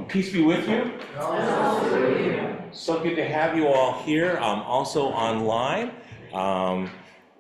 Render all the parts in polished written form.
Peace be with you. So good to have you all here. Also online,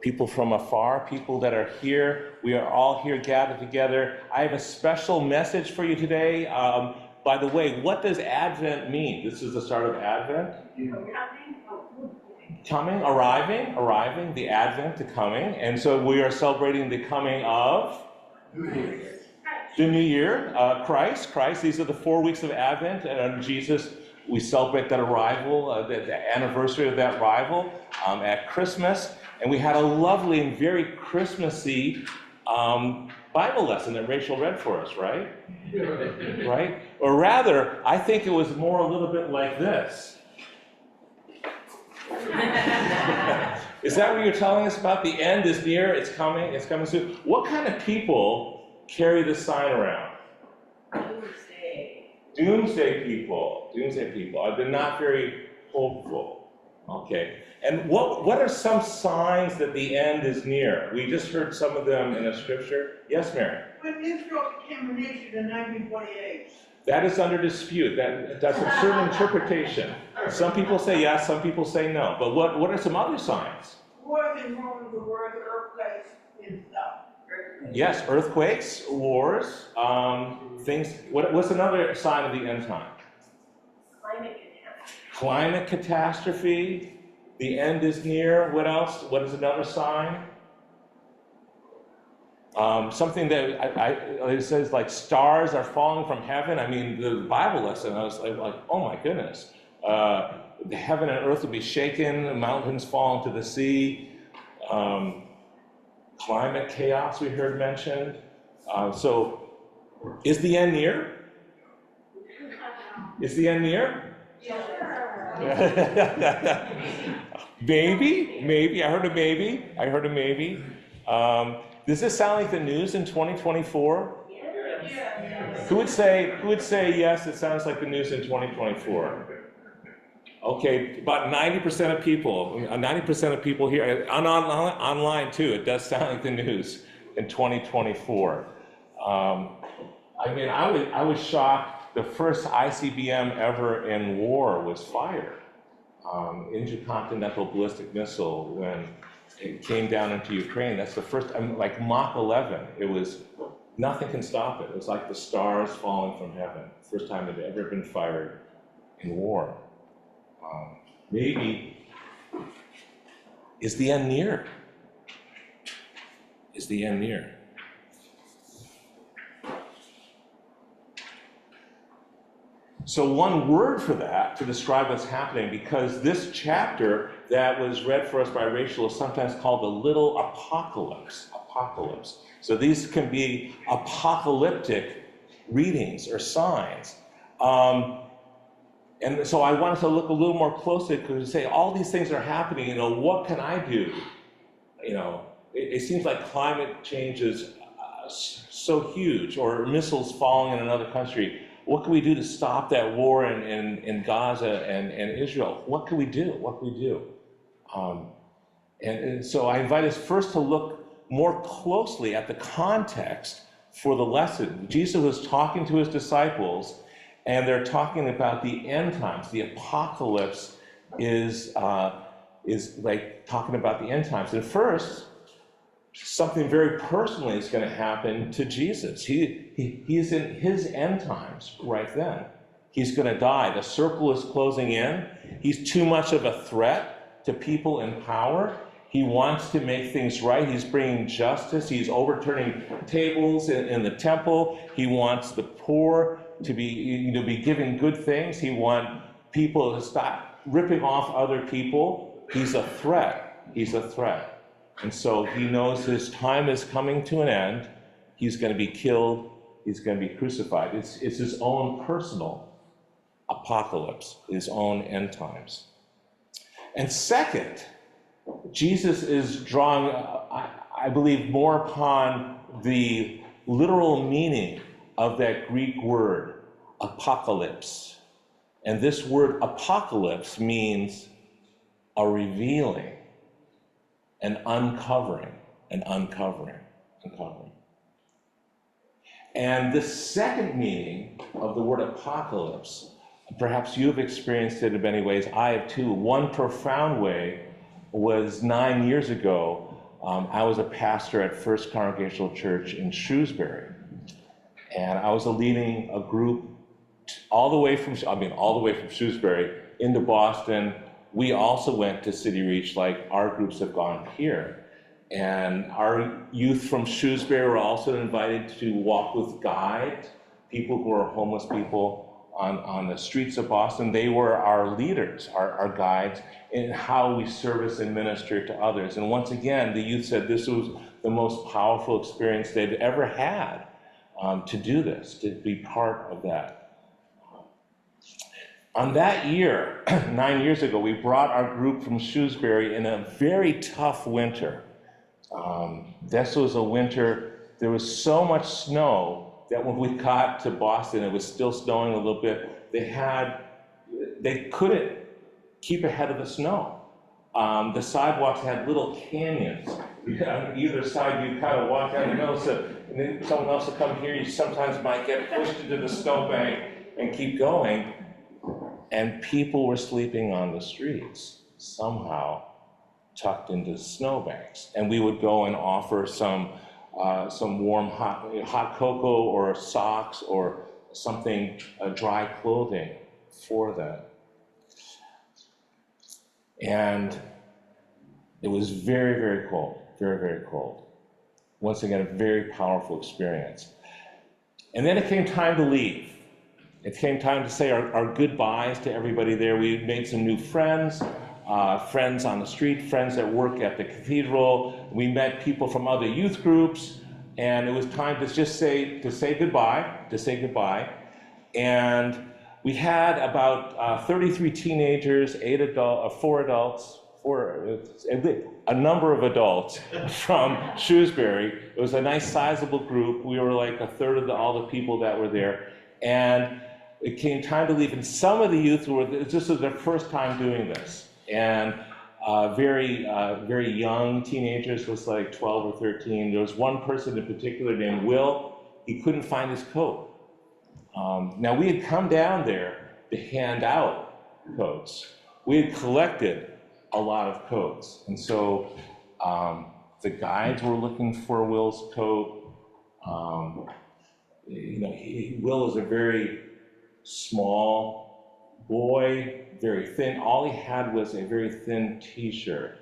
people from afar, people that are here. We are all here gathered together. I have a special message for you today. By the way, what does Advent mean? This is the start of Advent. Coming, arriving, the Advent, the coming. And so we are celebrating the coming of the new year, Christ. These are the 4 weeks of Advent, and Jesus, we celebrate that arrival, the anniversary of that arrival at Christmas. And we had a lovely and very Christmassy Bible lesson that Rachel read for us, right? Right? Or rather, I think it was more a little bit like this. Is that what you're telling us about? The end is near, it's coming soon. What kind of people carry this sign around? Doomsday people. They're not very hopeful. Okay. And what are some signs that the end is near? We just heard some of them in a scripture. Yes, Mary? When Israel became a nation in 1948. That is under dispute. That's a certain interpretation. Some people say yes, some people say no. But what are some other signs? Wars and rumors of wars, earthquakes and stuff. Yes, earthquakes, wars, things. What's another sign of the end time? Climate catastrophe. The end is near. What else? What is another sign? Something that it says like stars are falling from heaven. I mean, the Bible lesson, I was like, oh my goodness. The heaven and earth will be shaken, the mountains fall into the sea. Climate chaos we heard mentioned. So is the end near? Is the end near? Maybe. I heard a maybe. Does this sound like the news in 2024? Who would say yes, it sounds like the news in 2024? Okay, about 90% of people here, and online too, it does sound like the news in 2024. I mean, I was shocked. The first ICBM ever in war was fired, intercontinental ballistic missile, when it came down into Ukraine. That's the first, like Mach 11. It was, nothing can stop it. It was like the stars falling from heaven. First time it had ever been fired in war. Maybe, is the end near? Is the end near? So one word for that to describe what's happening, because this chapter that was read for us by Rachel is sometimes called the little apocalypse. So these can be apocalyptic readings or signs. And so I wanted to look a little more closely, because we say all these things are happening, what can I do? It seems like climate change is so huge, or missiles falling in another country. What can we do to stop that war in Gaza and Israel? What can we do? And so I invite us first to look more closely at the context for the lesson. Jesus was talking to his disciples, and they're talking about the end times. The apocalypse is like talking about the end times. And first, something very personal is going to happen to Jesus. He's in his end times right then. He's going to die. The circle is closing in. He's too much of a threat to people in power. He wants to make things right. He's bringing justice. He's overturning tables in the temple. He wants the poor to be given good things. He wants people to stop ripping off other people. He's a threat. And so he knows his time is coming to an end. He's going to be killed. He's going to be crucified. It's his own personal apocalypse, his own end times. And second, Jesus is drawing, I believe, more upon the literal meaning of that Greek word, apocalypse. And this word apocalypse means a revealing, an uncovering. And the second meaning of the word apocalypse, perhaps you've experienced it in many ways, I have too. One profound way was 9 years ago. I was a pastor at First Congregational Church in Shrewsbury, and I was leading a group all the way from Shrewsbury into Boston. We also went to City Reach, like our groups have gone here. And our youth from Shrewsbury were also invited to walk with guides, people who are homeless people on the streets of Boston. They were our leaders, our guides, in how we service and minister to others. And once again, the youth said this was the most powerful experience they'd ever had, to do this, to be part of that. On that year, 9 years ago, we brought our group from Shrewsbury in a very tough winter. This was a winter, there was so much snow that when we got to Boston, it was still snowing a little bit. They couldn't keep ahead of the snow. The sidewalks had little canyons. On either side, you kind of walk down the middle, and then someone else will come here. You sometimes might get pushed into the snowbank and keep going. And people were sleeping on the streets, somehow tucked into snowbanks. And we would go and offer some warm hot cocoa or socks or something, dry clothing for them. And it was very, very cold, very, very cold. Once again, a very powerful experience. And then it came time to leave. It came time to say our goodbyes to everybody there. We made some new friends, friends on the street, friends that work at the cathedral. We met people from other youth groups, and it was time to just say goodbye. And we had about 33 teenagers, 4 adults, a number of adults from Shrewsbury. It was a nice sizable group. We were like a third of all the people that were there. And it came time to leave, and some of the youth this was their first time doing this. And very young teenagers, was like 12 or 13. There was one person in particular named Will. He couldn't find his coat. Now we had come down there to hand out coats. We had collected a lot of coats. And so the guides were looking for Will's coat. Will is a very small boy, very thin. All he had was a very thin t-shirt.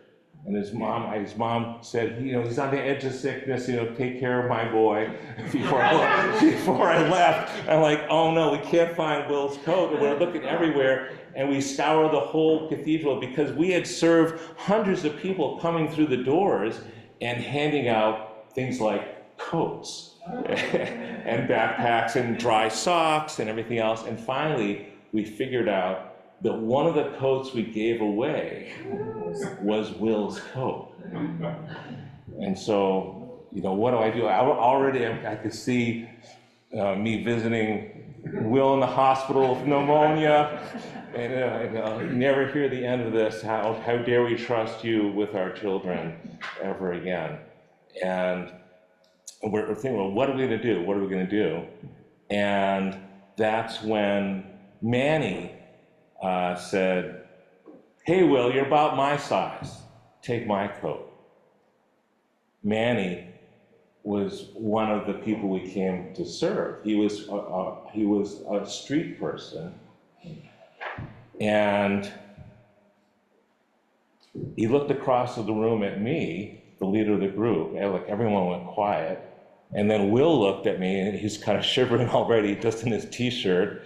And his mom said, he's on the edge of sickness, take care of my boy before I left. I'm like, oh no, we can't find Will's coat. And we're looking everywhere, and we scoured the whole cathedral because we had served hundreds of people coming through the doors and handing out things like coats and backpacks and dry socks and everything else. And finally, we figured out that one of the coats we gave away was Will's coat. And so, what do? I could see me visiting Will in the hospital with pneumonia, and never hear the end of this. How dare we trust you with our children ever again? And we're thinking, well, what are we going to do? What are we going to do? And that's when Manny said, hey, Will, you're about my size. Take my coat. Manny was one of the people we came to serve. He was a street person. And he looked across the room at me, the leader of the group, and like everyone went quiet. And then Will looked at me, and he's kind of shivering already, just in his t-shirt.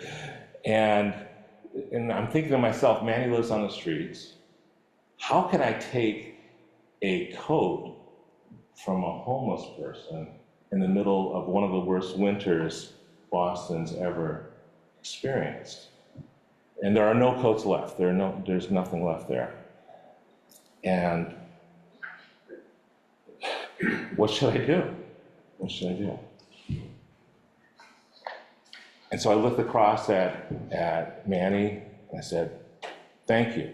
And I'm thinking to myself, Manny lives on the streets. How can I take a coat from a homeless person in the middle of one of the worst winters Boston's ever experienced? And there are no coats left. There's nothing left there. And what should I do? What should I do? And so I looked across at Manny, and I said, thank you.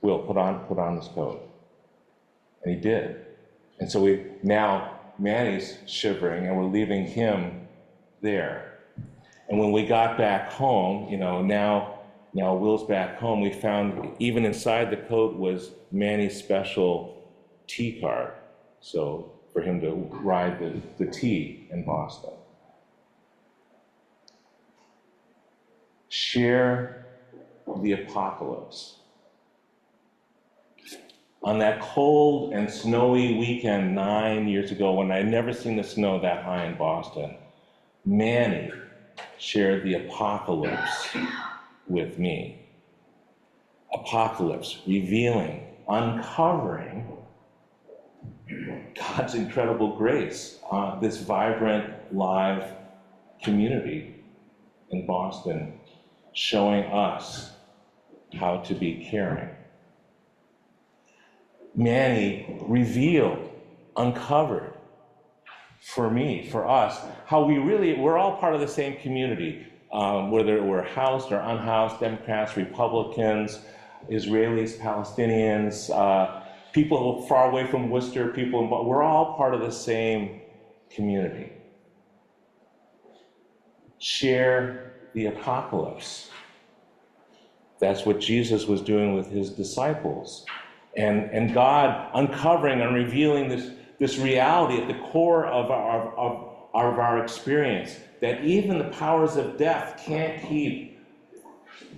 Will, put on this coat. And he did. And so now Manny's shivering, and we're leaving him there. And when we got back home, now Will's back home, we found even inside the coat was Manny's special T card. So for him to ride the T in Boston. Share the apocalypse. On that cold and snowy weekend 9 years ago, when I'd never seen the snow that high in Boston, Manny shared the apocalypse with me. Apocalypse, revealing, uncovering God's incredible grace, this vibrant, live community in Boston, showing us how to be caring. Manny revealed, uncovered for me, for us, how we're all part of the same community, whether we're housed or unhoused, Democrats, Republicans, Israelis, Palestinians, people far away from Worcester, but we're all part of the same community. Share the apocalypse. That's what Jesus was doing with his disciples. And God uncovering and revealing this reality at the core of our experience, that even the powers of death can't keep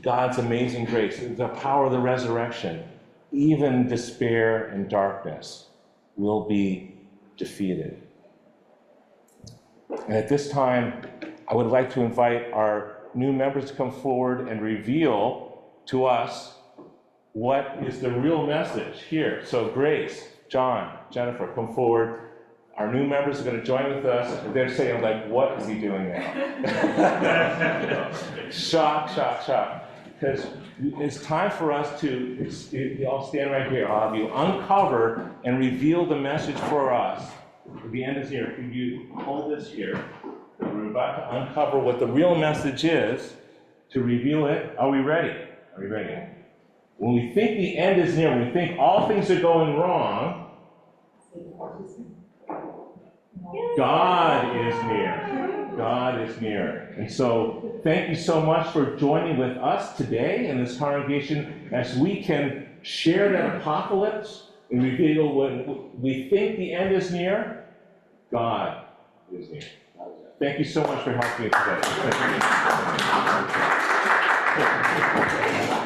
God's amazing grace, the power of the resurrection. Even despair and darkness will be defeated. And at this time, I would like to invite our new members to come forward and reveal to us what is the real message here. So Grace, John, Jennifer, come forward. Our new members are going to join with us. They're saying, like, what is he doing now? Shock, shock, shock. Because it's time for us to, I'll stand right here, I'll have you uncover and reveal the message for us. The end is here. Could you hold this here? We're about to uncover what the real message is, to reveal it. Are we ready? Are we ready? When we think the end is near, when we think all things are going wrong, God is near. God is near. And so thank you so much for joining with us today in this congregation as we can share that apocalypse and reveal when we think the end is near, God is near. Thank you so much for helping me today.